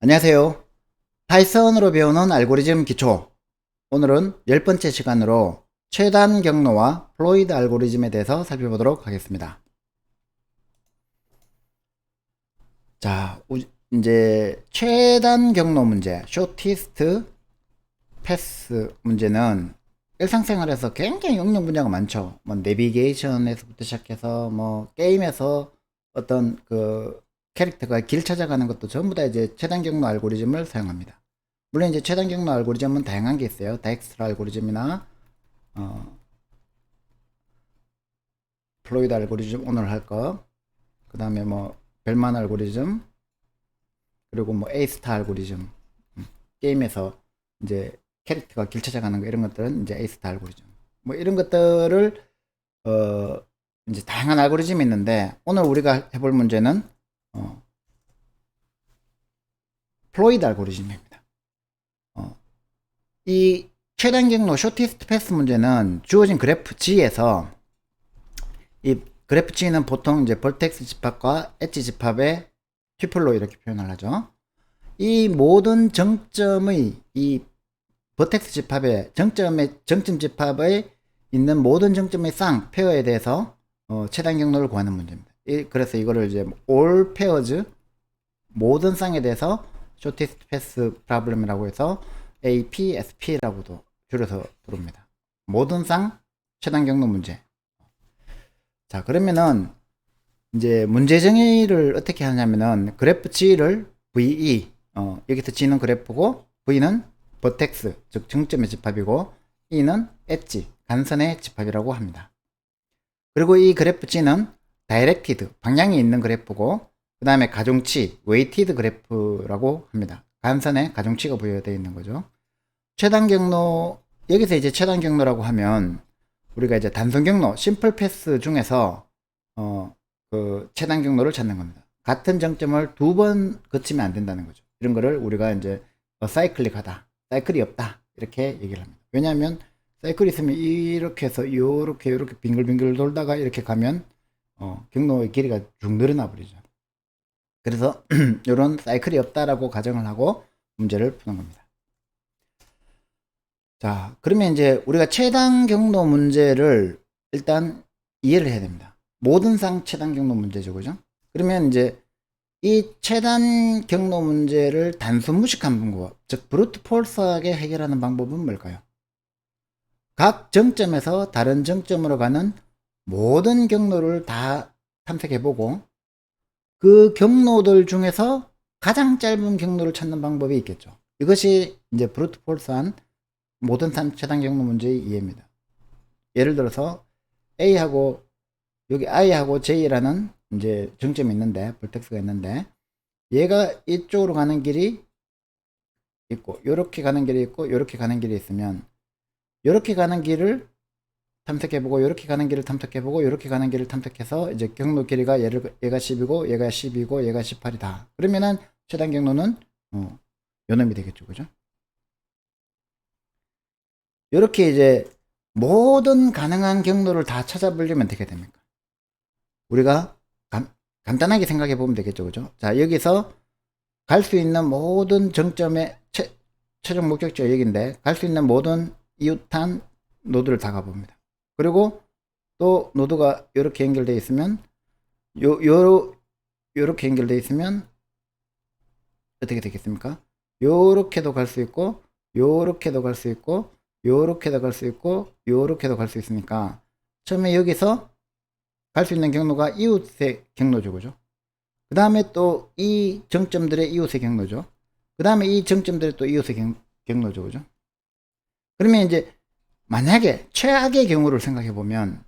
안녕하세요. 파이썬으로 배우는 알고리즘 기초. 오늘은 10번째 시간으로 최단 경로와 플로이드 알고리즘에 대해서 살펴보도록 하겠습니다. 자, 이제 최단 경로 문제, shortest path 문제는 일상생활에서 굉장히 응용 분야가 많죠. 뭐 내비게이션에서부터 시작해서 뭐 게임에서 어떤 그 캐릭터가 길 찾아가는 것도 전부 다 이제 최단 경로 알고리즘을 사용합니다. 물론 이제 최단 경로 알고리즘은 다양한 게 있어요. 다익스트라 알고리즘이나 플로이드 알고리즘 오늘 할 거. 그 다음에 뭐 벨만 알고리즘, 그리고 뭐 에이스타 알고리즘. 게임에서 이제 캐릭터가 길 찾아가는 거 이런 것들은 이제 에이스타 알고리즘. 뭐 이런 것들을 어 이제 다양한 알고리즘이 있는데 오늘 우리가 해볼 문제는 플로이드 알고리즘입니다. 이 최단 경로 쇼티스트 패스 문제는 주어진 그래프 G에서 이 그래프 G는 보통 이제 벌텍스 집합과 엣지 집합의 튜플로 이렇게 표현을 하죠. 이 모든 정점의 이 버텍스 집합의 정점 집합에 있는 모든 정점의 쌍 페어에 대해서 최단 경로를 구하는 문제입니다. 그래서 이거를 이제 all pairs 모든 쌍에 대해서 shortest path problem이라고 해서 APSP라고도 줄여서 부릅니다. 모든 쌍 최단 경로 문제. 자, 그러면은 이제 문제 정의를 어떻게 하냐면은 그래프 G를 VE, 여기서 G는 그래프고 V는 버텍스, 즉 정점의 집합이고 E는 엣지, 간선의 집합이라고 합니다. 그리고 이 그래프 G는 다이렉티드, 방향이 있는 그래프고 그 다음에 가중치, 웨이티드 그래프라고 합니다. 간선에 가중치가 부여되어 있는 거죠. 최단 경로, 여기서 이제 최단 경로라고 하면 우리가 이제 단순 경로, 심플 패스 중에서 그 최단 경로를 찾는 겁니다. 같은 정점을 두 번 거치면 안 된다는 거죠. 이런 거를 우리가 이제 사이클릭하다, 사이클이 없다 이렇게 얘기를 합니다. 왜냐하면 사이클이 있으면 이렇게 해서 요렇게 빙글빙글 돌다가 이렇게 가면 경로의 길이가 쭉 늘어나 버리죠. 그래서 이런 사이클이 없다라고 가정을 하고 문제를 푸는 겁니다. 자, 그러면 이제 우리가 최단 경로 문제를 일단 이해를 해야 됩니다. 모든 상 최단 경로 문제죠, 그죠? 그러면 이제 이 최단 경로 문제를 단순 무식한 방법, 즉 브루트 폴스하게 해결하는 방법은 뭘까요? 각 정점에서 다른 정점으로 가는 모든 경로를 다 탐색해보고 그 경로들 중에서 가장 짧은 경로를 찾는 방법이 있겠죠. 이것이 이제 브루트 폴스한 모든 최단 경로 문제의 이해입니다. 예를 들어서 A하고 여기 I하고 J라는 이제 정점이 있는데 벌텍스가 있는데 얘가 이쪽으로 가는 길이 있고 요렇게 가는 길이 있고 요렇게 가는 길이 있으면 요렇게 가는 길을 탐색해보고 요렇게 가는 길을 탐색해보고 요렇게 가는 길을 탐색해서 이제 경로 길이가 얘가 10이고 얘가 12고 얘가 18이다. 그러면은 최단 경로는 요 놈이 되겠죠, 그죠? 요렇게 이제 모든 가능한 경로를 다 찾아보려면 어떻게 됩니까? 우리가 간단하게 생각해 보면 되겠죠, 그죠? 자, 여기서 갈 수 있는 모든 정점의 최종 목적지가 여기인데 갈 수 있는 모든 이웃한 노드를 다 가봅니다. 그리고 또 노드가 이렇게 연결되어 있으면 요렇게 연결되어 있으면 어떻게 되겠습니까? 요렇게도 갈 수 있고 요렇게도 갈 수 있고 요렇게도 갈 수 있고 요렇게도 갈 수 있으니까 처음에 여기서 갈 수 있는 경로가 이웃의 경로죠, 그죠? 그 다음에 또 이 정점들의 이웃의 경로죠. 그 다음에 이 정점들의 또 이웃의 경로죠, 그죠? 그러면 이제 만약에 최악의 경우를 생각해 보면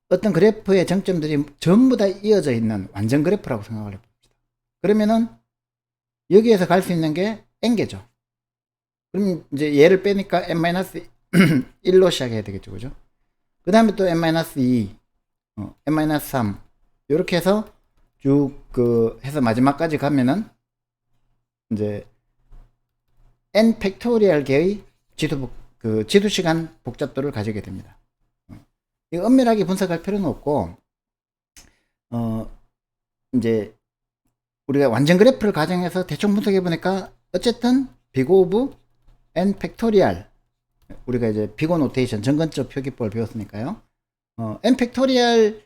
어떤 그래프의 정점들이 전부 다 이어져 있는 완전 그래프라고 생각을 해봅시다. 그러면은 여기에서 갈 수 있는 게 n개죠. 그럼 이제 얘를 빼니까 n-1로 시작해야 되겠죠, 그죠? 그 다음에 또 n-2, n-3 이렇게 해서 쭉 그 해서 마지막까지 가면은 이제 n 팩토리얼 계의 지도 시간 복잡도를 가지게 됩니다. 이거 엄밀하게 분석할 필요는 없고 이제 우리가 완전 그래프를 가정해서 대충 분석해 보니까 어쨌든 big of n 팩토리얼, 우리가 이제 비고 노테이션 정근적 표기법을 배웠으니까요. n 팩토리얼의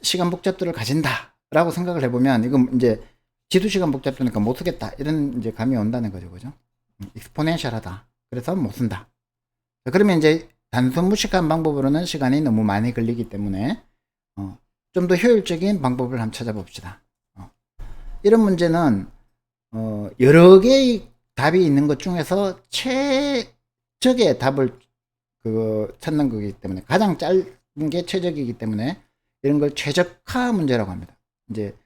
시간 복잡도를 가진다 라고 생각을 해보면, 이건 이제 지수 시간 복잡도니까 못 쓰겠다 이런 이제 감이 온다는 거죠. 그죠? 익스포넨셜하다, 그래서 못 쓴다. 그러면 이제 단순 무식한 방법으로는 시간이 너무 많이 걸리기 때문에 좀 더 효율적인 방법을 한번 찾아봅시다. 이런 문제는 여러 개의 답이 있는 것 중에서 최적의 답을 찾는 거기 때문에, 가장 짧은 게 최적이기 때문에 이런 걸 최적화 문제라고 합니다. 이제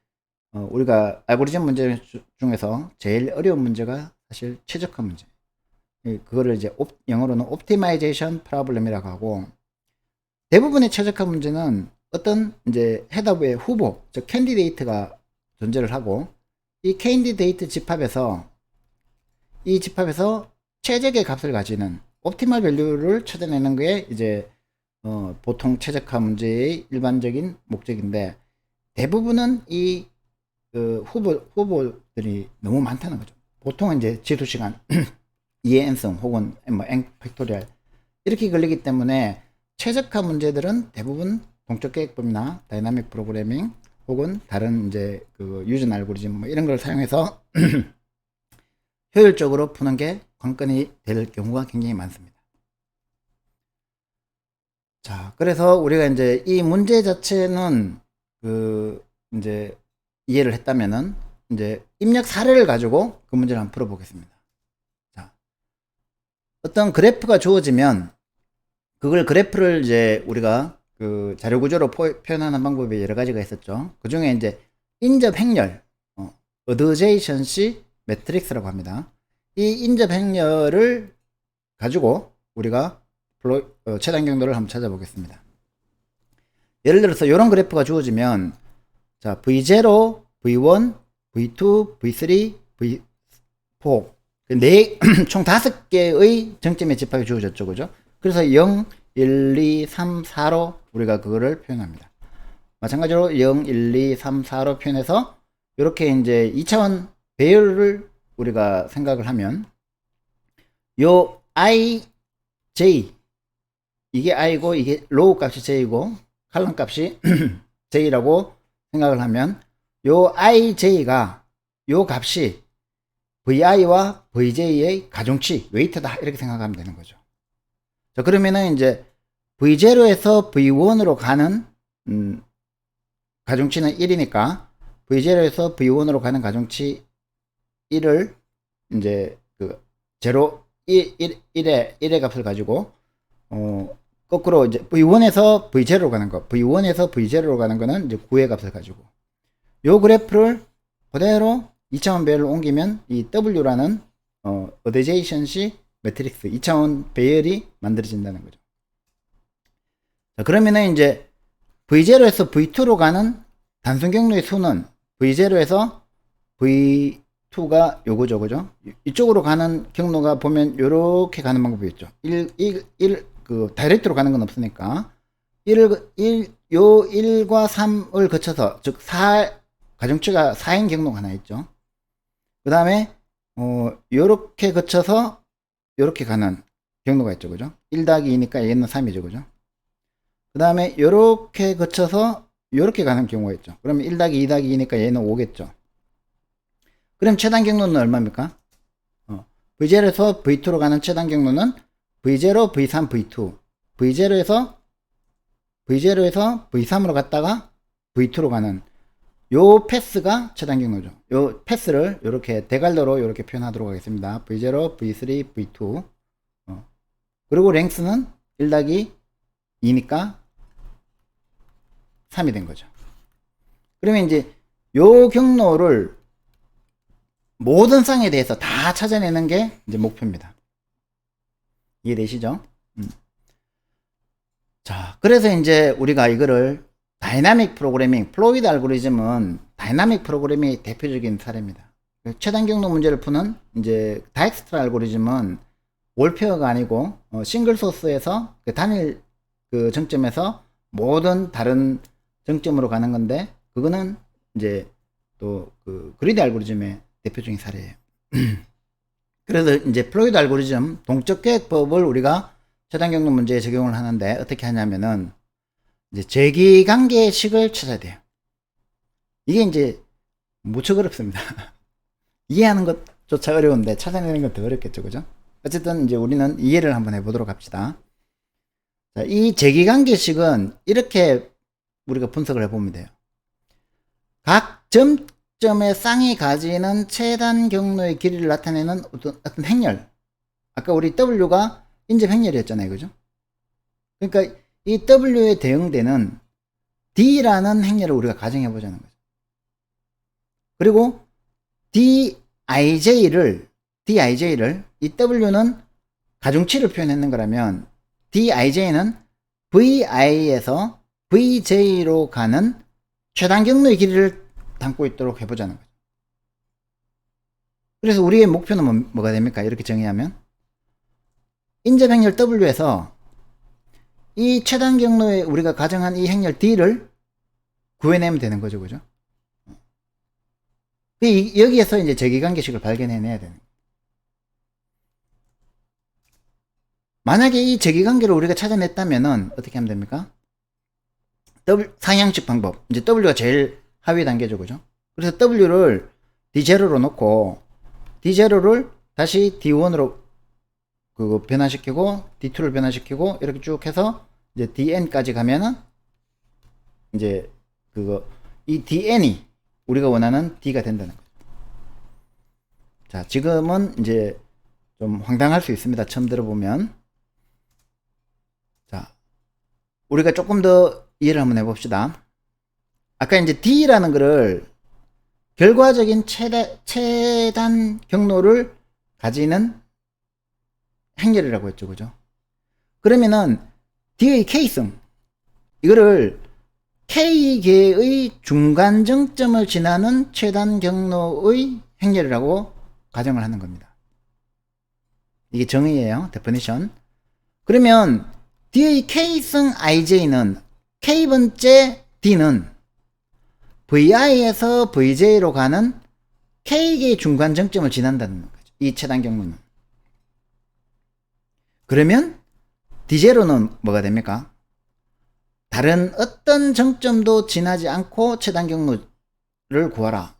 우리가 알고리즘 문제 중에서 제일 어려운 문제가 사실 최적화 문제. 그거를 이제 영어로는 옵티마이제이션 프로블렘이라고 하고, 대부분의 최적화 문제는 어떤 이제 헤더브의 후보, 즉 캔디데이트가 존재를 하고, 이 캔디데이트 집합에서 최적의 값을 가지는 옵티멀 밸류를 찾아내는 게 이제 보통 최적화 문제의 일반적인 목적인데, 대부분은 이 후보들이 너무 많다는 거죠. 보통은 이제 지수 시간 2의 n승 혹은 뭐 n 팩토리얼 이렇게 걸리기 때문에 최적화 문제들은 대부분 동적 계획법이나 다이나믹 프로그래밍 혹은 다른 이제 유전 알고리즘 뭐 이런 걸 사용해서 효율적으로 푸는 게 관건이 될 경우가 굉장히 많습니다. 자, 그래서 우리가 이제 이 문제 자체는 이제 이해를 했다면은 이제 입력 사례를 가지고 그 문제를 한번 풀어보겠습니다. 자, 어떤 그래프가 주어지면 그걸 그래프를 이제 우리가 자료 구조로 표현하는 방법이 여러 가지가 있었죠. 그 중에 이제 인접 행렬, 어드제이션시 매트릭스라고 합니다. 이 인접 행렬을 가지고 우리가 최단 경도를 한번 찾아보겠습니다. 예를 들어서 이런 그래프가 주어지면, 자, V0, V1, V2, V3, V4 총 5개의 정점의 집합이 주어졌죠. 그죠? 그래서 0, 1, 2, 3, 4로 우리가 그거를 표현합니다. 마찬가지로 0, 1, 2, 3, 4로 표현해서 이렇게 이제 2차원 배열을 우리가 생각을 하면, 요 i, j, 이게 i고 이게 로우 값이 j이고 칼럼 값이 j라고 생각을 하면, 요 ij가 요 값이 vi와 vj의 가중치 웨이트다 이렇게 생각하면 되는 거죠. 자, 그러면은 이제 v0에서 v1으로 가는 가중치는 1이니까 v0에서 v1으로 가는 가중치 1을 이제 0, 1의 값을 가지고 거꾸로 이제 v1에서 v0로 가는 거, v1에서 v0로 가는 거는 이제 9의 값을 가지고 요 그래프를 그대로 2차원 배열을 옮기면 이 w라는 어드제이션시 매트릭스 2차원 배열이 만들어진다는 거죠. 자, 그러면은 이제 v0에서 v2로 가는 단순 경로의 수는 v0에서 v2가 요거죠. 그죠? 이쪽으로 가는 경로가 보면 요렇게 가는 방법이 있죠. 다이렉트로 가는 건 없으니까 요 1과 3을 거쳐서, 즉 가중치가 4인 경로가 하나 있죠. 그 다음에 요렇게 거쳐서 요렇게 가는 경로가 있죠. 그죠? 1 더하기 2니까 얘는 3이죠. 그죠? 그 다음에 요렇게 거쳐서 요렇게 가는 경우가 있죠. 그러면 1 더하기 2 더하기 2니까 얘는 5겠죠. 그럼 최단 경로는 얼마입니까? V0에서 V2로 가는 최단 경로는 V0, V3, V2. V0에서 V3으로 갔다가 V2로 가는 요 패스가 최단 경로죠. 요 패스를 이렇게 대갈로로 이렇게 표현하도록 하겠습니다. V0, V3, V2. 그리고 랭스는 1 더하기 2니까 3이 된 거죠. 그러면 이제 요 경로를 모든 쌍에 대해서 다 찾아내는 게 이제 목표입니다. 이해되시죠? 자, 그래서 이제 우리가 이거를 다이나믹 프로그래밍, 플로이드 알고리즘은 다이나믹 프로그래밍의 대표적인 사례입니다. 최단 경로 문제를 푸는 이제 다익스트라 알고리즘은 월페어가 아니고 싱글 소스에서 단일 정점에서 모든 다른 정점으로 가는 건데, 그거는 이제 또 그 그리디 알고리즘의 대표적인 사례예요. 그래서 이제 플로이드 알고리즘 동적 계획법을 우리가 최단 경로 문제에 적용을 하는데 어떻게 하냐면은 이제 제기관계식을 찾아야 돼요. 이게 이제 무척 어렵습니다. 이해하는 것조차 어려운데 찾아내는 건 더 어렵겠죠, 그죠? 어쨌든 이제 우리는 이해를 한번 해보도록 합시다. 자, 이 제기관계식은 이렇게 우리가 분석을 해보면 돼요. 각 점점의 쌍이 가지는 최단 경로의 길이를 나타내는 어떤 행렬. 아까 우리 W가 인접 행렬이었잖아요, 그죠? 그러니까 이 W에 대응되는 D라는 행렬을 우리가 가정해 보자는 거죠. 그리고 DIJ를 이 W는 가중치를 표현했는 거라면 DIJ는 VI에서 VJ로 가는 최단 경로의 길이를 담고 있도록 해보자는 거죠. 그래서 우리의 목표는 뭐가 됩니까? 이렇게 정의하면 인접 행렬 W에서 이 최단 경로에 우리가 가정한 이 행렬 D를 구해내면 되는 거죠, 그죠? 여기에서 이제 제기관계식을 발견해내야 되는 거예요. 만약에 이 제기관계를 우리가 찾아냈다면은 어떻게 하면 됩니까? 상향식 방법. 이제 W가 제일 하위 단계죠, 그죠? 그래서 W를 D0로 놓고 D0를 다시 D1으로 그거 변화시키고 D2를 변화시키고 이렇게 쭉 해서 이제 DN까지 가면은 이제 그거 이 DN이 우리가 원하는 D가 된다는 거죠. 자, 지금은 이제 좀 황당할 수 있습니다. 처음 들어보면. 자, 우리가 조금 더 이해를 한번 해봅시다. 아까 이제 D라는 거를 결과적인 최단 경로를 가지는 행렬이라고 했죠, 그죠? 그러면은 D의 K승, 이거를 K개의 중간 정점을 지나는 최단 경로의 행렬이라고 가정을 하는 겁니다. 이게 정의예요. definition. 그러면 D의 K승 IJ는 K번째 D는 VI에서 VJ로 가는 K개의 중간 정점을 지난다는 거죠. 이 최단 경로는. 그러면 D0는 뭐가 됩니까? 다른 어떤 정점도 지나지 않고 최단 경로를 구하라.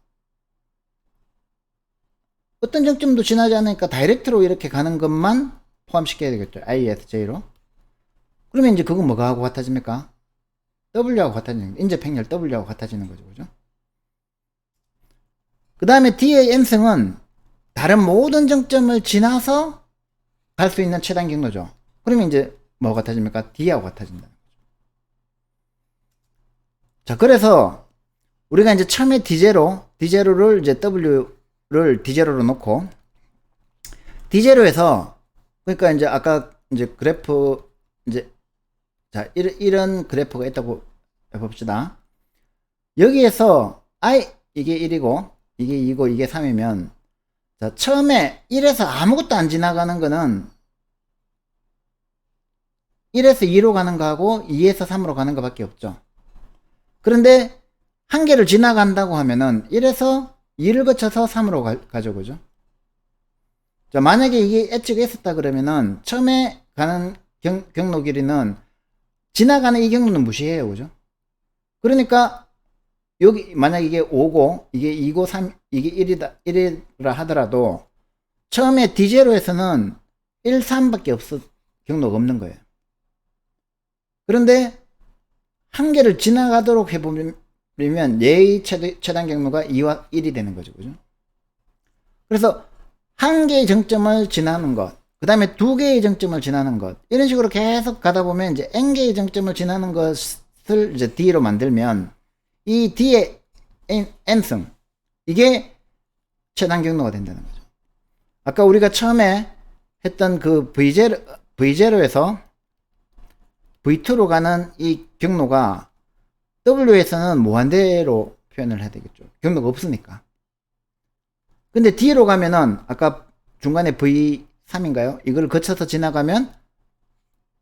어떤 정점도 지나지 않으니까 다이렉트로 이렇게 가는 것만 포함시켜야 되겠죠. ISJ로. 그러면 이제 그건 뭐가 하고 같아집니까? W하고 같아지는 거죠. 인접 행렬 W하고 같아지는 거죠. 그죠? 그 다음에 D의 N승은 다른 모든 정점을 지나서 갈 수 있는 최단 경로죠. 그러면 이제 뭐가 같아집니까? D하고 같아진다. 자, 그래서 우리가 이제 처음에 D0를 이제 W를 D0로 놓고 D0에서 그러니까 이제 아까 이제 그래프 이제 자, 이런 그래프가 있다고 해봅시다. 여기에서 이게 1이고 이게 2고 이게 3이면 자, 처음에 1에서 아무것도 안 지나가는 거는 1에서 2로 가는 거하고 2에서 3으로 가는 거밖에 없죠. 그런데 한 개를 지나간다고 하면은 1에서 2를 거쳐서 3으로 가죠, 그죠? 자, 만약에 이게 엣지가 있었다 그러면은 처음에 가는 경로 길이는 지나가는 이 경로는 무시해요, 그죠? 그러니까 여기 만약 이게 5고 이게 2고 3 이게 1이라 하더라도 처음에 D0에서는 1, 3밖에 경로가 없는 거예요. 그런데 한 개를 지나가도록 해보면 얘의 최단 경로가 2와 1이 되는 거죠, 그죠? 그래서 한 개의 정점을 지나는 것, 그 다음에 두 개의 정점을 지나는 것, 이런 식으로 계속 가다 보면 이제 n개의 정점을 지나는 것을 이제 D로 만들면 이 D의 n승, 이게 최단 경로가 된다는 거죠. 아까 우리가 처음에 했던 그 V0에서 V2로 가는 이 경로가 W에서는 무한대로 표현을 해야 되겠죠. 경로가 없으니까. 근데 D로 가면은 아까 중간에 V3인가요? 이걸 거쳐서 지나가면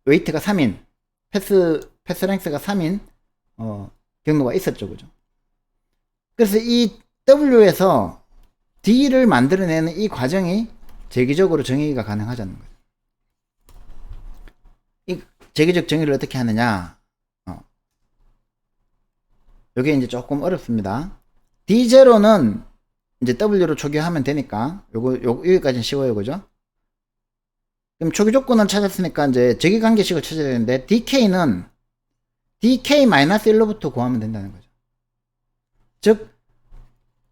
웨이트가 3인, 패스 랭스가 3인 경로가 있었죠, 그죠? 그래서 이 W에서 D를 만들어내는 이 과정이 재기적으로 정의가 가능하자는 거죠. 이 재기적 정의를 어떻게 하느냐? 이게 이제 조금 어렵습니다. D0는 이제 W로 초기화하면 되니까 여기까지는 쉬워요, 그죠? 그럼 초기 조건을 찾았으니까 이제 재기 관계식을 찾아야 되는데 DK는 DK-1로부터 구하면 된다는 거죠. 즉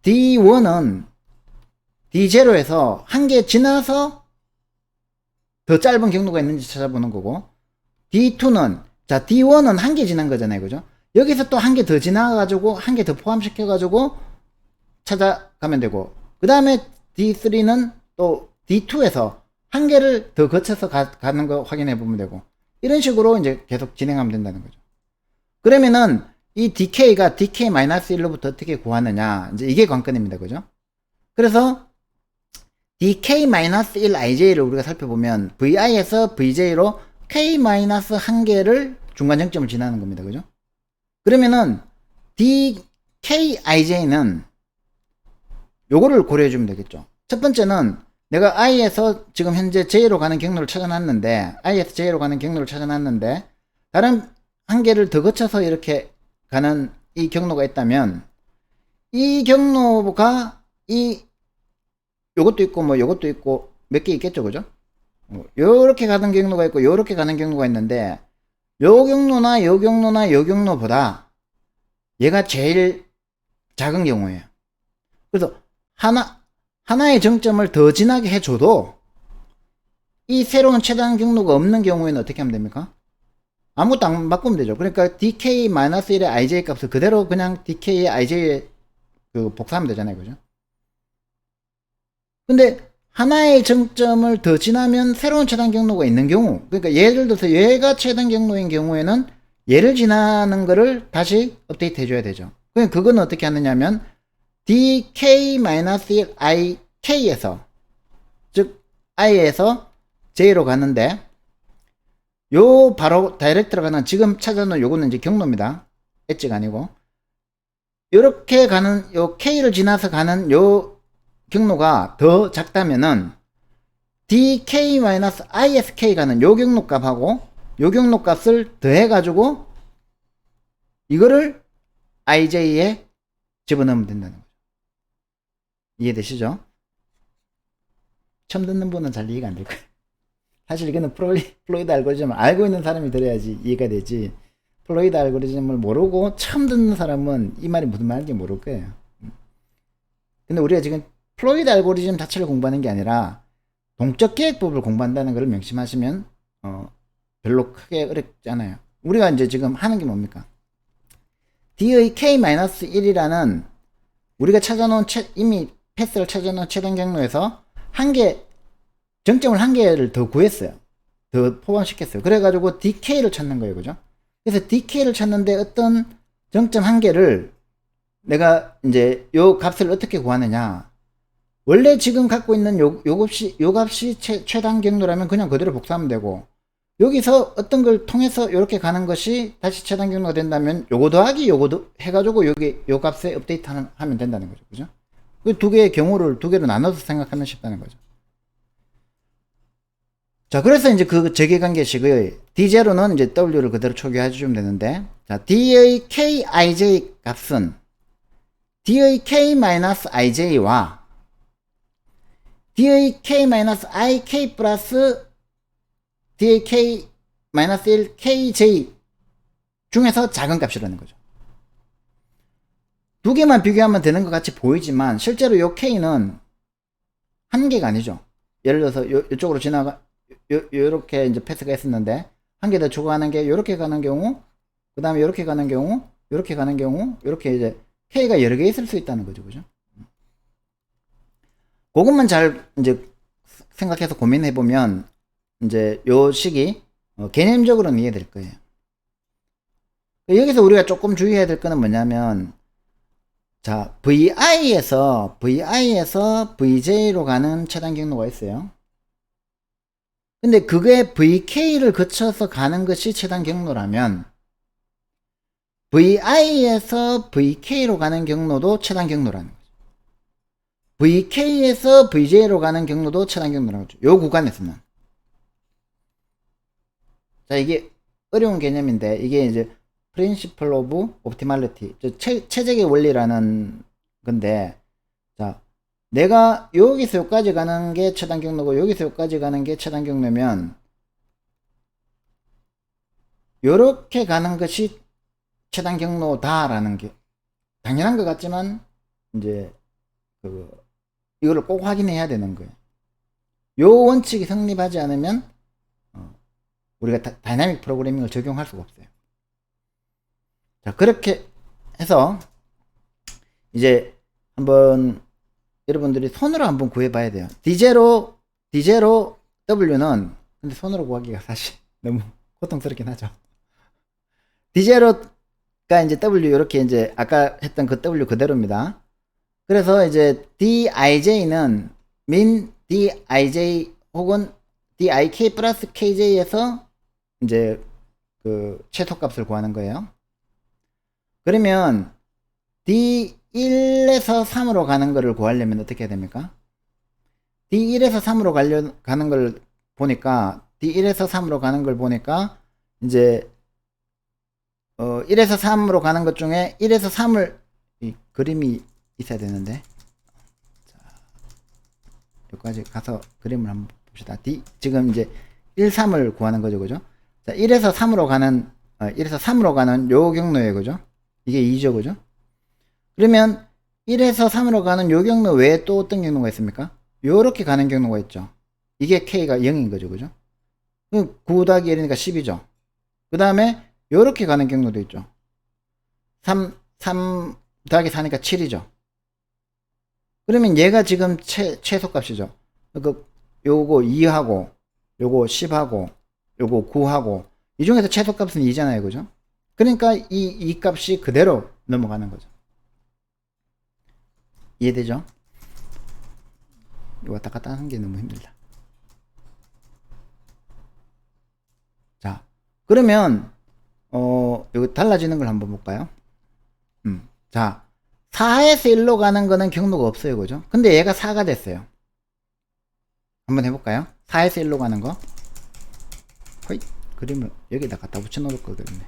D1은 D0에서 한 개 지나서 더 짧은 경로가 있는지 찾아보는 거고, D2는, 자, D1은 한 개 지난 거잖아요. 그죠? 여기서 또 한 개 더 지나가지고, 한 개 더 포함시켜가지고 찾아가면 되고, 그 다음에 D3는 또 D2에서 한 개를 더 거쳐서 가는 거 확인해 보면 되고, 이런 식으로 이제 계속 진행하면 된다는 거죠. 그러면은 이 DK가 DK-1로부터 어떻게 구하느냐, 이제 이게 관건입니다. 그죠? 그래서 DK-1IJ를 우리가 살펴보면 VI에서 VJ로 K-1개를 중간 정점을 지나는 겁니다. 그죠? 그러면은 DKIJ는 요거를 고려해 주면 되겠죠. 첫 번째는 내가 I에서 지금 현재 J로 가는 경로를 찾아놨는데, I에서 J로 가는 경로를 찾아놨는데, 다른 한 개를 더 거쳐서 이렇게 가는 이 경로가 있다면, 이 경로가 요것도 있고 뭐 요것도 있고 몇 개 있겠죠. 그죠? 요렇게 가는 경로가 있고 요렇게 가는 경로가 있는데, 요 경로나 요 경로나 요 경로보다 얘가 제일 작은 경우예요. 그래서 하나의 정점을 더 지나게 해줘도 이 새로운 최단 경로가 없는 경우에는 어떻게 하면 됩니까? 아무것도 안 바꾸면 되죠. 그러니까 DK-1의 IJ 값을 그대로 그냥 DK의 IJ에 복사하면 되잖아요. 그죠? 근데 하나의 정점을 더 지나면 새로운 최단 경로가 있는 경우, 그러니까 예를 들어서 얘가 최단 경로인 경우에는 얘를 지나는 거를 다시 업데이트 해줘야 되죠. 그러니까 그건 어떻게 하느냐면 DK-1IK에서, 즉 I에서 J로 가는데, 요 바로 다이렉트로 가는, 지금 찾아놓은 요거는 이제 경로입니다. 엣지가 아니고, 요렇게 가는 요 K를 지나서 가는 요 경로가 더 작다면은 DK-ISK 가는 요 경로 값하고 요 경로 값을 더해 가지고 이거를 IJ에 집어넣으면 된다는 거죠. 이해되시죠? 처음 듣는 분은 잘 이해가 안 될 거예요. 사실 이거는 플로이드 알고리즘을 알고 있는 사람이 들어야지 이해가 되지, 플로이드 알고리즘을 모르고 처음 듣는 사람은 이 말이 무슨 말인지 모를 거예요. 근데 우리가 지금 플로이드 알고리즘 자체를 공부하는 게 아니라 동적 계획법을 공부한다는 것을 명심하시면 별로 크게 어렵지 않아요. 우리가 이제 지금 하는 게 뭡니까? D의 K-1이라는 우리가 찾아놓은 이미 패스를 찾아놓은 최단 경로에서 정점을 한 개를 더 구했어요. 더 포함시켰어요. 그래가지고 DK를 찾는 거예요. 그죠? 그래서 DK를 찾는데 어떤 정점 한 개를 내가 이제 요 값을 어떻게 구하느냐. 원래 지금 갖고 있는 요 값이 최단 경로라면 그냥 그대로 복사하면 되고, 여기서 어떤 걸 통해서 이렇게 가는 것이 다시 최단 경로가 된다면 요거 더하기 요거 해가지고 여기 요 값에 업데이트 하면 된다는 거죠. 그죠? 그 두 개의 경우를 두 개로 나눠서 생각하면 쉽다는 거죠. 자, 그래서 이제 그 재계관계식의 D0는 이제 W를 그대로 초기화해 주면 되는데, 자, D의 KIJ 값은 D의 K-IJ와 D의 K-IK 플러스 D의 K-1 KJ 중에서 작은 값이라는 거죠. 두 개만 비교하면 되는 것 같이 보이지만 실제로 요 K는 한 개가 아니죠. 예를 들어서 이쪽으로 요렇게 이제 패스가 있었는데 한 개 더 추가하는 게 요렇게 가는 경우, 그 다음에 요렇게 가는 경우, 요렇게 가는 경우, 요렇게 이제 K가 여러 개 있을 수 있다는 거죠. 그죠? 그것만 잘 이제 생각해서 고민해 보면 이제 요 식이 개념적으로는 이해될 거예요. 여기서 우리가 조금 주의해야 될 거는 뭐냐면, 자, VI에서 VJ로 가는 최단 경로가 있어요. 근데 그게 VK를 거쳐서 가는 것이 최단 경로라면 VI에서 VK로 가는 경로도 최단 경로라는 거죠. VK에서 VJ로 가는 경로도 차단 경로라고 하죠. 요 구간에서는. 자, 이게 어려운 개념인데, 이게 이제 Principle of Optimality, 최적의 원리라는 건데, 자, 내가 여기서 여기까지 가는 게 차단 경로고, 여기서 여기까지 가는 게 차단 경로면, 요렇게 가는 것이 차단 경로다라는 게 당연한 것 같지만, 이제, 이거를 꼭 확인해야 되는 거예요. 요 원칙이 성립하지 않으면, 우리가 다이나믹 프로그래밍을 적용할 수가 없어요. 자, 그렇게 해서 이제 한번 여러분들이 손으로 한번 구해봐야 돼요. D0 W는 근데 손으로 구하기가 사실 너무 고통스럽긴 하죠. D0가 이제 W 이렇게 이제 아까 했던 그 W 그대로입니다. 그래서 이제 DIJ는 min DIJ 혹은 DIK 플러스 KJ에서 이제 그 최소값을 구하는 거예요. 그러면 D1에서 3으로 가는 거를 구하려면 어떻게 해야 됩니까? D1에서 3으로 가는 걸 보니까 D1에서 3으로 가는 걸 보니까 이제 1에서 3으로 가는 것 중에 1에서 3을 이 그림이 있어야 되는데, 자, 여기까지 가서 그림을 한번 봅시다. 지금 이제 1, 3을 구하는 거죠, 그죠? 자, 1에서 3으로 가는 1에서 3으로 가는 요 경로예요, 그죠? 이게 2죠, 그죠? 그러면 1에서 3으로 가는 요 경로 외에 또 어떤 경로가 있습니까? 요렇게 가는 경로가 있죠. 이게 K가 0인 거죠, 그죠? 9 더하기 1이니까 10이죠. 그 다음에 요렇게 가는 경로도 있죠. 3 더하기 4니까 7이죠. 그러면 얘가 지금 최소값이죠. 요거 2하고, 요거 10하고, 요거 9하고, 이 중에서 최소값은 2잖아요, 그죠? 그러니까 이 값이 그대로 넘어가는 거죠. 이해되죠? 이거 왔다 갔다 하는 게 너무 힘들다. 자, 그러면 여기 달라지는 걸 한번 볼까요? 자, 4에서 1로 가는 거는 경로가 없어요, 그죠? 근데 얘가 4가 됐어요. 한번 해볼까요? 4에서 1로 가는 거. 허이, 그림을 여기다 갖다 붙여 놓을 거거든요.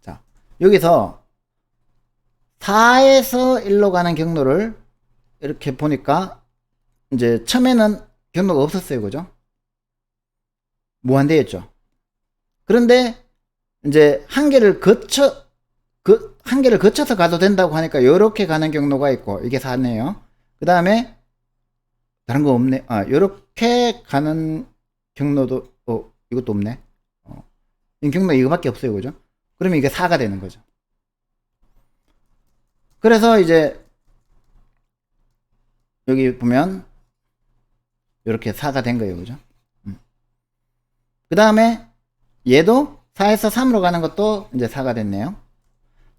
자, 여기서 4에서 1로 가는 경로를 이렇게 보니까 이제 처음에는 경로가 없었어요, 그죠? 무한대였죠. 그런데 이제 한계를 거쳐서 가도 된다고 하니까 이렇게 가는 경로가 있고, 이게 4네요. 그 다음에 다른 거 없네. 요렇게 가는 경로도 이것도 없네. 이 경로 이거밖에 없어요, 그죠? 그러면 이게 4가 되는 거죠. 그래서 이제 여기 보면 이렇게 4가 된 거예요, 그죠? 그 다음에 얘도 4에서 3으로 가는 것도 이제 4가 됐네요.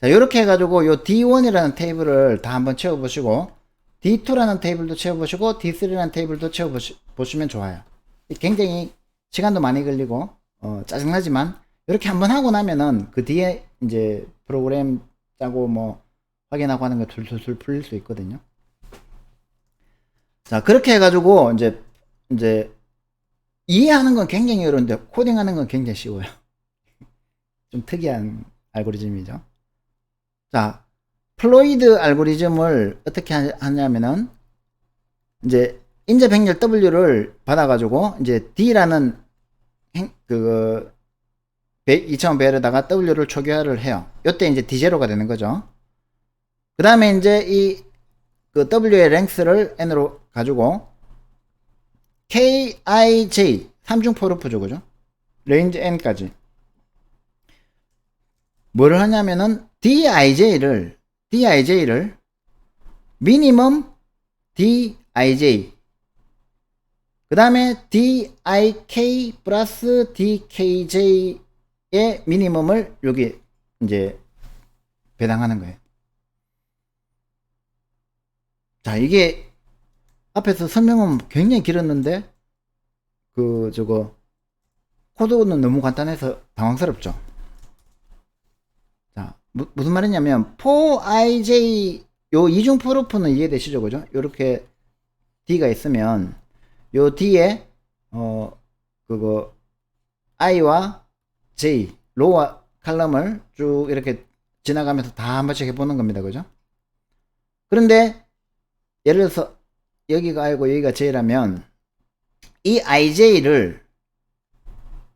자, 이렇게 해가지고 요 D1이라는 테이블을 다 한번 채워보시고, D2라는 테이블도 채워보시고, D3라는 테이블도 채워보시면 좋아요. 굉장히 시간도 많이 걸리고 짜증나지만 이렇게 한번 하고 나면은 그 뒤에 이제 프로그램 짜고 뭐 확인하고 하는 거 술술 풀릴 수 있거든요. 자, 그렇게 해가지고 이제 이해하는 건 굉장히 어려운데 코딩하는 건 굉장히 쉬워요. 좀 특이한 알고리즘이죠. 자, 플로이드 알고리즘을 어떻게 하냐면은 이제 인제 백렬 W를 받아가지고 이제 D라는 2차원 배열에다가 W를 초기화를 해요. 이때 이제 D0가 되는 거죠. 그 다음에 이제 그 W의 랭스를 N으로 가지고 KIJ 3중 포르프죠, 그죠? 레인지 N까지 뭐를 하냐면은 DIJ를 미니멈 DIJ 그 다음에 DIK 플러스 DKJ의 미니멈을 여기 이제 배당하는 거예요. 자, 이게 앞에서 설명은 굉장히 길었는데 코드는 너무 간단해서 당황스럽죠. 자, 무슨 말이냐면 4ij 요 이중 프로프는 이해되시죠? 그죠? 요렇게 D가 있으면 요 D에 그거 I와 J 로와 칼럼을 쭉 이렇게 지나가면서 다 한 번씩 해보는 겁니다. 그죠? 그런데 예를 들어서 여기가 I고 여기가 J라면 이 IJ를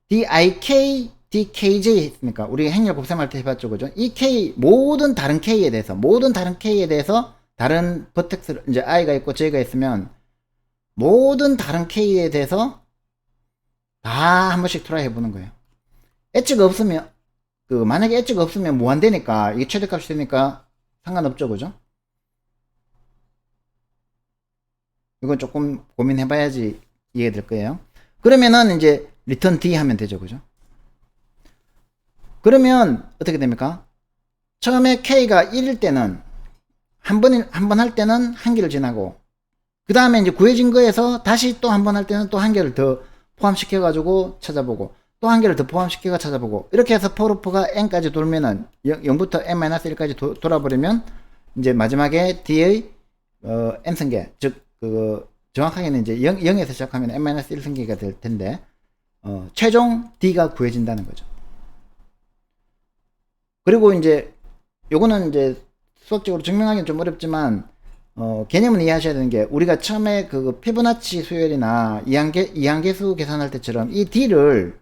DIK, DKJ 했으니까 우리가 행렬 곱셈할 때 해봤죠. 그죠? 이 K, 모든 다른 K에 대해서 다른 버텍스, 이제 I가 있고 J가 있으면 모든 다른 K에 대해서 다 한 번씩 트라이 해보는 거예요. 엣지가 없으면, 만약에 엣지가 없으면 무한대니까, 이게 최대값이 되니까 상관없죠. 그죠? 이건 조금 고민해봐야지 이해될 거예요. 그러면은 이제 return D 하면 되죠. 그죠? 그러면 어떻게 됩니까? 처음에 K가 1일 때는 한 번 할 때는 한 개를 지나고 그 다음에 이제 구해진 거에서 다시 또 한 번 할 때는 또 한 개를 더 포함시켜 가지고 찾아보고 또 한 개를 더 포함시켜 찾아보고 이렇게 해서 for로프가 n까지 돌면은 0부터 n-1까지 돌아버리면 이제 마지막에 D의 n승계 즉 정확하게는 이제 0에서 시작하면 n-1승계가 될 텐데 최종 D가 구해진다는 거죠. 그리고 이제 요거는 이제 수학적으로 증명하기는 좀 어렵지만 개념은 이해하셔야 되는 게 우리가 처음에 그 피보나치 수열이나 이항계수 계산할 때처럼 이 D를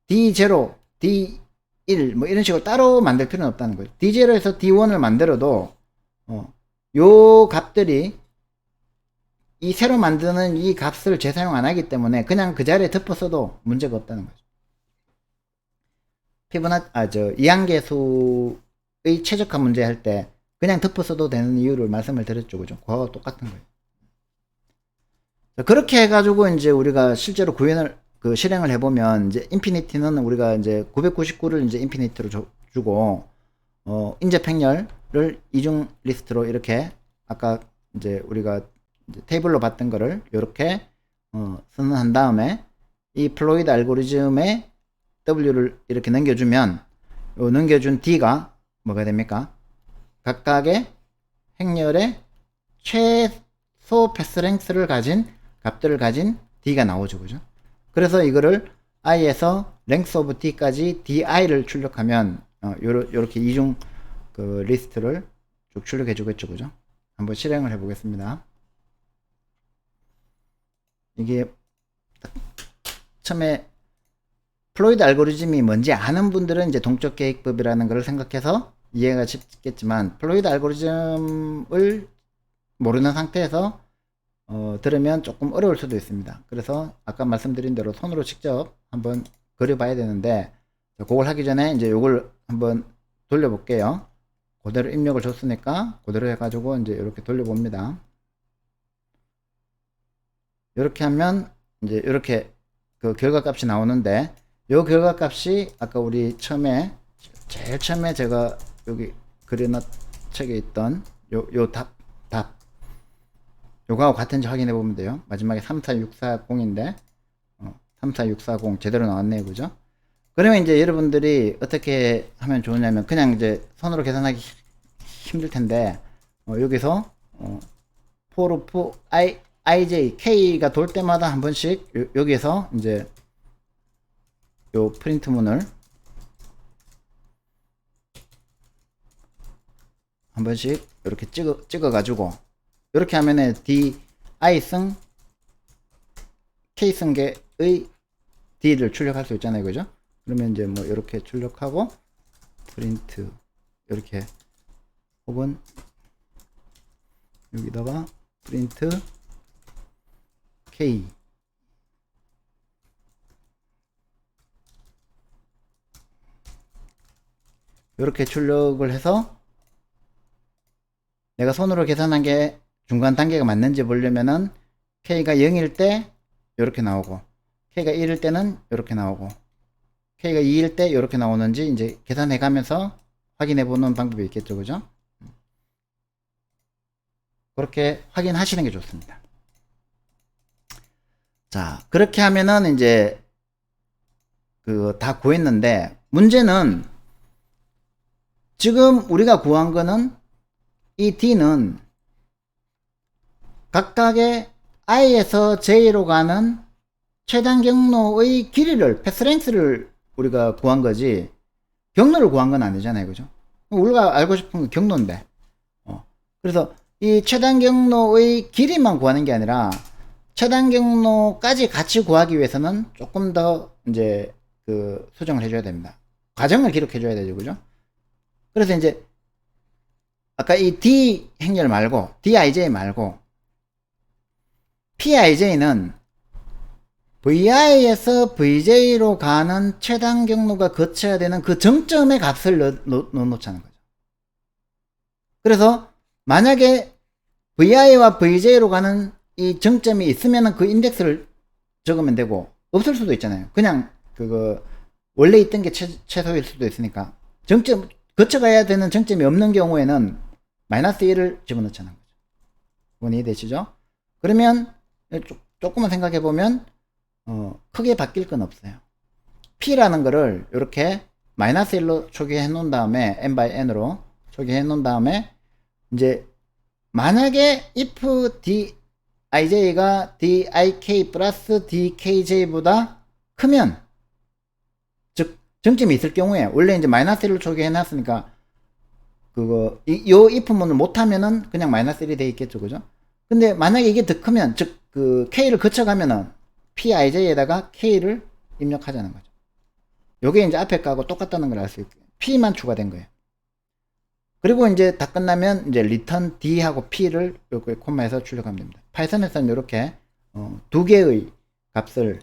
D0, D1 뭐 이런 식으로 따로 만들 필요는 없다는 거예요. D0에서 D1을 만들어도 요 값들이 이 새로 만드는 이 값을 재사용 안 하기 때문에 그냥 그 자리에 덮어 써도 문제가 없다는 거죠. 이항계수의 최적화 문제 할 때 그냥 덮어 써도 되는 이유를 말씀을 드렸죠. 그죠? 그거와 똑같은 거예요. 그렇게 해가지고 이제 우리가 실제로 구현을, 실행을 해보면 이제 인피니티는 우리가 이제 999를 이제 인피니티로 주고, 인제 팽열을 이중 리스트로 이렇게 아까 이제 우리가 이제 테이블로 봤던 거를 이렇게 선언한 다음에 이 플로이드 알고리즘에 W를 이렇게 넘겨주면 요 넘겨준 D가 뭐가 됩니까? 각각의 행렬의 최소 패스랭스를 가진 값들을 가진 D가 나오죠. 그죠? 그래서 이거를 I에서 length of D까지 DI를 출력하면 요렇게 이중 리스트를 쭉 출력해 주겠죠. 그죠? 한번 실행을 해 보겠습니다. 이게 처음에 플로이드 알고리즘이 뭔지 아는 분들은 이제 동적 계획법이라는 걸 생각해서 이해가 쉽겠지만 플로이드 알고리즘을 모르는 상태에서 들으면 조금 어려울 수도 있습니다. 그래서 아까 말씀드린 대로 손으로 직접 한번 그려 봐야 되는데 그걸 하기 전에 이제 요걸 한번 돌려 볼게요. 그대로 입력을 줬으니까 그대로 해가지고 이제 이렇게 돌려 봅니다. 이렇게 하면 이제 이렇게 그 결과값이 나오는데 요 결과값이 아까 우리 제일 처음에 제가 여기 그려놨 책에 있던 요 답 요거하고 같은지 확인해 보면 돼요. 마지막에 34640인데 34640 제대로 나왔네요. 그죠? 그러면 이제 여러분들이 어떻게 하면 좋으냐면 그냥 이제 손으로 계산하기 힘들 텐데 여기서 for ij k가 돌 때마다 한 번씩 여기에서 이제 요 프린트문을 한 번씩 이렇게 찍어 가지고 이렇게 하면은 di승 k승계의 d를 출력할 수 있잖아요. 그죠? 그러면 이제 뭐 이렇게 출력하고 프린트 이렇게 혹은 여기다가 프린트 k 이렇게 출력을 해서 내가 손으로 계산한 게 중간 단계가 맞는지 보려면은 K가 0일 때 이렇게 나오고 K가 1일 때는 이렇게 나오고 K가 2일 때 이렇게 나오는지 이제 계산해 가면서 확인해 보는 방법이 있겠죠. 그죠? 그렇게 확인하시는 게 좋습니다. 자, 그렇게 하면은 이제 다 구했는데 문제는 지금 우리가 구한 거는 이 D는 각각의 I에서 J로 가는 최단 경로의 길이를, 패스랭스를 우리가 구한 거지, 경로를 구한 건 아니잖아요. 그죠? 우리가 알고 싶은 건 경로인데. 그래서 이 최단 경로의 길이만 구하는 게 아니라, 최단 경로까지 같이 구하기 위해서는 조금 더 이제 그 수정을 해줘야 됩니다. 과정을 기록해줘야 되죠. 그죠? 그래서 이제 아까 이 D 행렬 말고, DIJ 말고, PIJ는 VI에서 VJ로 가는 최단 경로가 거쳐야 되는 그 정점의 값을 넣어놓자는 거죠. 그래서 만약에 VI와 VJ로 가는 이 정점이 있으면 그 인덱스를 적으면 되고, 없을 수도 있잖아요. 그냥 그거 원래 있던 게 최소일 수도 있으니까, 정점 거쳐가야 되는 정점이 없는 경우에는 마이너스 1을 집어넣자는 거죠. 그건 이해되시죠? 그러면 조금만 생각해 보면 크게 바뀔 건 없어요. P라는 거를 이렇게 마이너스 1로 초기해 놓은 다음에 n by n으로 초기해 놓은 다음에, 이제 만약에 if dij가 dik 플러스 dkj보다 크면, 즉 정점이 있을 경우에, 원래 이제 마이너스 1로 초기해 놨으니까 요 if문을 못하면은 그냥 마이너스 1이 돼 있겠죠. 그죠? 근데 만약에 이게 더 크면, 즉 그 k를 거쳐가면은 pij에다가 k를 입력하자는 거죠. 요게 이제 앞에 거하고 똑같다는 걸 알 수 있게 p만 추가된 거예요. 그리고 이제 다 끝나면 이제 return d하고 p를 요거 콤마에서 출력하면 됩니다. 파이썬에서는 이렇게 두 개의 값을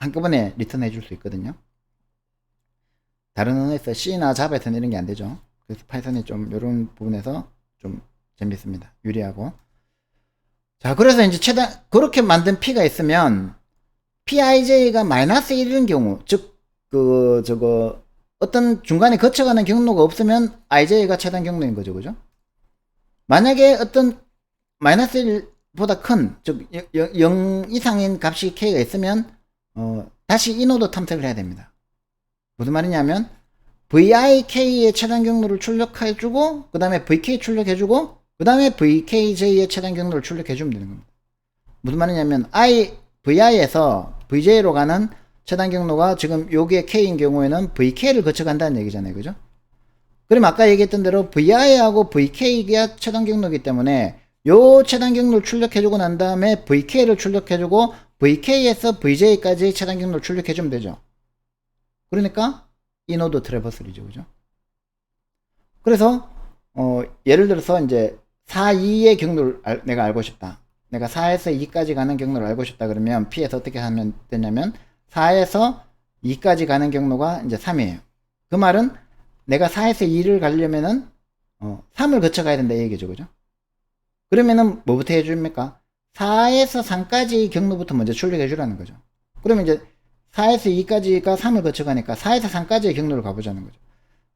한꺼번에 리턴 해줄 수 있거든요. 다른 언어에서 C나 자바에서는 이런 게 안 되죠. 그래서 파이썬이 좀 이런 부분에서 좀 재밌습니다. 유리하고. 자, 그래서 이제 최단, 그렇게 만든 P가 있으면, PIJ가 마이너스 1인 경우, 즉, 어떤 중간에 거쳐가는 경로가 없으면 IJ가 최단 경로인 거죠. 그죠? 만약에 어떤 마이너스 1보다 큰, 즉, 0 이상인 값이 K가 있으면, 다시 이 노드 탐색을 해야 됩니다. 무슨 말이냐면, VIK의 최단 경로를 출력해주고, 그 다음에 VK 출력해주고, 그 다음에 VKJ의 최단 경로를 출력해주면 되는 겁니다. 무슨 말이냐면, VI에서 VJ로 가는 최단 경로가 지금 여기에 K인 경우에는 VK를 거쳐간다는 얘기잖아요. 그죠? 그럼 아까 얘기했던 대로 VI하고 VK가 최단 경로이기 때문에 요 최단 경로를 출력해주고 난 다음에 VK를 출력해주고 VK에서 VJ까지 최단 경로를 출력해주면 되죠. 그러니까 이 노드 트래버슬이죠. 그죠? 그래서 예를 들어서 이제 4, 2의 경로를 내가 알고 싶다. 내가 4에서 2까지 가는 경로를 알고 싶다 그러면 P에서 어떻게 하면 되냐면 4에서 2까지 가는 경로가 이제 3이에요. 그 말은 내가 4에서 2를 가려면은 3을 거쳐 가야 된다 이 얘기죠. 그죠? 그러면은 뭐부터 해줍니까? 4에서 3까지 경로부터 먼저 출력해 주라는 거죠. 그러면 이제 4에서 2까지가 3을 거쳐 가니까 4에서 3까지의 경로를 가보자는 거죠.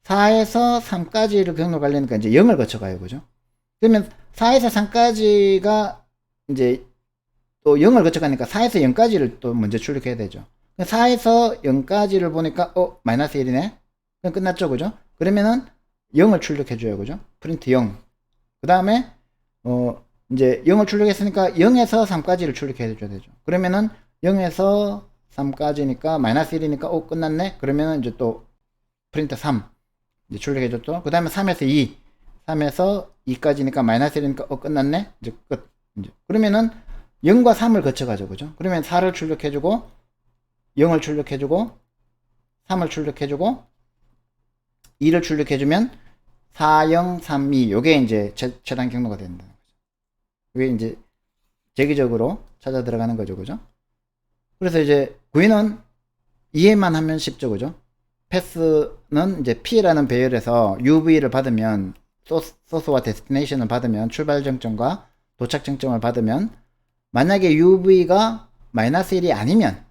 4에서 3까지를 경로 가려니까 이제 0을 거쳐 가요. 그죠? 그러면 4에서 3까지가 이제 또 0을 거쳐 가니까 4에서 0까지를 또 먼저 출력해야 되죠. 4에서 0까지를 보니까 마이너스 1이네. 그럼 끝났죠. 그죠? 그러면은 0을 출력해 줘요. 그죠? 프린트 0. 그 다음에 이제 0을 출력했으니까 0에서 3까지를 출력해 줘야 되죠. 그러면은 0에서 3까지니까 마이너스 1이니까 끝났네. 그러면은 이제 또 프린트 3 이제 출력해 줬죠. 그 다음에 3에서 2 3에서 2까지니까 마이너스 1이니까 끝났네. 이제 끝. 이제 그러면은 0과 3을 거쳐가죠. 그죠? 그러면 4를 출력해주고 0을 출력해주고 3을 출력해주고 2를 출력해주면 4, 0, 3, 2 요게 이제 최단 경로가 된다는 거죠. 이게 이제 재기적으로 찾아 들어가는 거죠. 그죠? 그래서 이제 구인은 이해만 하면 쉽죠. 그죠? 패스는 이제 P라는 배열에서 UV를 받으면 소스와 데스티네이션을 받으면 출발 정점과 도착 정점을 받으면 만약에 UV가 마이너스 1이 아니면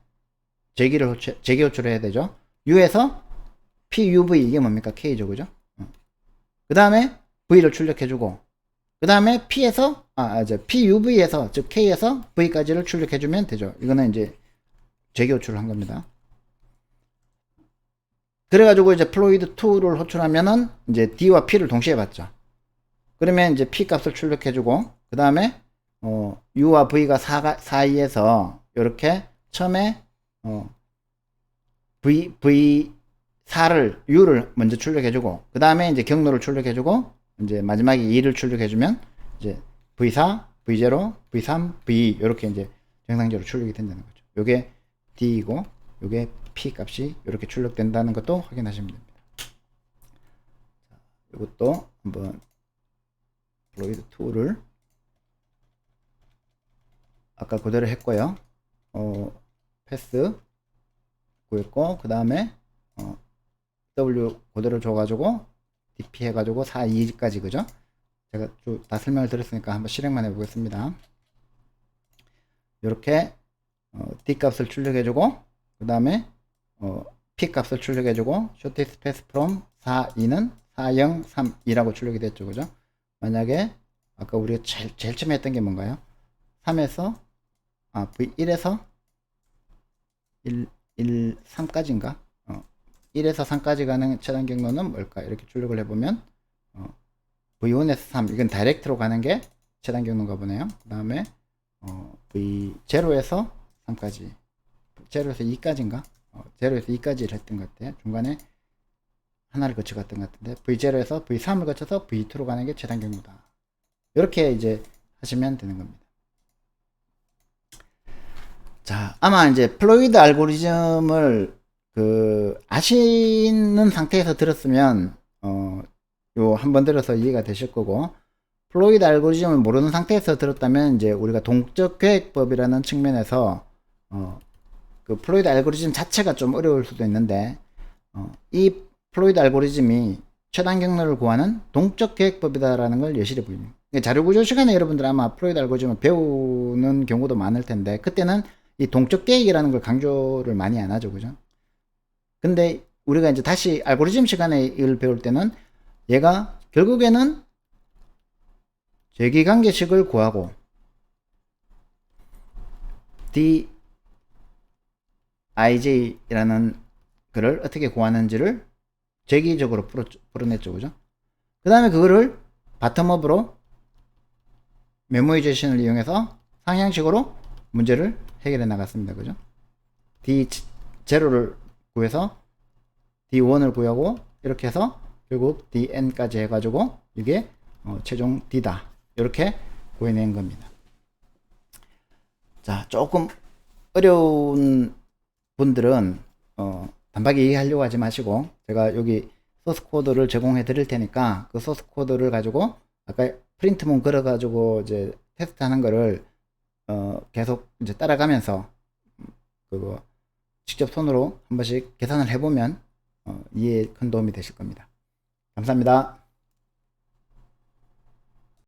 재기 호출을 해야 되죠. U에서 PUV 이게 뭡니까? K죠. 그죠? 그 다음에 V를 출력해주고 그 다음에 P에서 PUV에서 즉 K에서 V까지를 출력해주면 되죠. 이거는 이제 재기 호출을 한 겁니다. 그래가지고 이제 플로이드 2를 호출하면은 이제 D와 P를 동시에 받죠. 그러면 이제 p 값을 출력해주고 그 다음에 u와 v가 사이에서 이렇게 처음에 v4를 u를 먼저 출력해주고 그 다음에 이제 경로를 출력해주고 이제 마지막에 2를 출력해주면 이제 v4, v0, v3, v2 이렇게 이제 정상적으로 출력이 된다는 거죠. 요게 d이고 요게 p 값이 이렇게 출력된다는 것도 확인하시면 됩니다. 이것도 한번 플로이드 2를 아까 그대로 했고요. 패스 구했고 그 다음에 w 그대로 줘가지고 dp 해가지고 4, 2까지 그죠? 제가 쭉 다 설명을 드렸으니까 한번 실행만 해보겠습니다. 이렇게 d 값을 출력해주고 그 다음에 p 값을 출력해주고 shortest path from 4, 2는 4, 0, 3, 2라고 출력이 됐죠. 그죠? 만약에 아까 우리가 제일 처음에 했던 게 뭔가요? 3에서 V1에서 1, 3까지인가? 1에서 3까지 가는 최단 경로는 뭘까? 이렇게 출력을 해보면 V1에서 3 이건 다이렉트로 가는 게 최단 경로인가 보네요. 그 다음에 V0에서 3까지 0에서 2까지인가? 0에서 2까지를 했던 것 같아요. 중간에 하나를 거쳐 갔던 것 같은데 V0에서 V3을 거쳐서 V2로 가는 게 최단 경로다. 이렇게 이제 하시면 되는 겁니다. 자, 아마 이제 플로이드 알고리즘을 아시는 상태에서 들었으면 요 한 번 들어서 이해가 되실 거고, 플로이드 알고리즘을 모르는 상태에서 들었다면 이제 우리가 동적 계획법이라는 측면에서 그 플로이드 알고리즘 자체가 좀 어려울 수도 있는데 이 플로이드 알고리즘이 최단 경로를 구하는 동적 계획법이다라는 걸 여실히 보입니다. 자료구조 시간에 여러분들 아마 플로이드 알고리즘을 배우는 경우도 많을 텐데 그때는 이 동적 계획이라는 걸 강조를 많이 안 하죠. 그죠? 근데 우리가 이제 다시 알고리즘 시간에 이걸 배울 때는 얘가 결국에는 제기관계식을 구하고 dij라는 거를 어떻게 구하는지를 제기적으로 풀어냈죠. 그죠? 그 다음에 그거를 바텀업으로 메모이제이션을 이용해서 상향식으로 문제를 해결해 나갔습니다. 그죠? D0를 구해서 D1을 구하고 이렇게 해서 결국 DN까지 해가지고 이게 최종 D다. 이렇게 구해낸 겁니다. 자, 조금 어려운 분들은 단박에 이해하려고 하지 마시고 제가 여기 소스 코드를 제공해 드릴 테니까 그 소스 코드를 가지고 아까 프린트문 걸어 가지고 이제 테스트 하는 거를 계속 이제 따라가면서 그거 직접 손으로 한 번씩 계산을 해보면 이해에 큰 도움이 되실 겁니다. 감사합니다.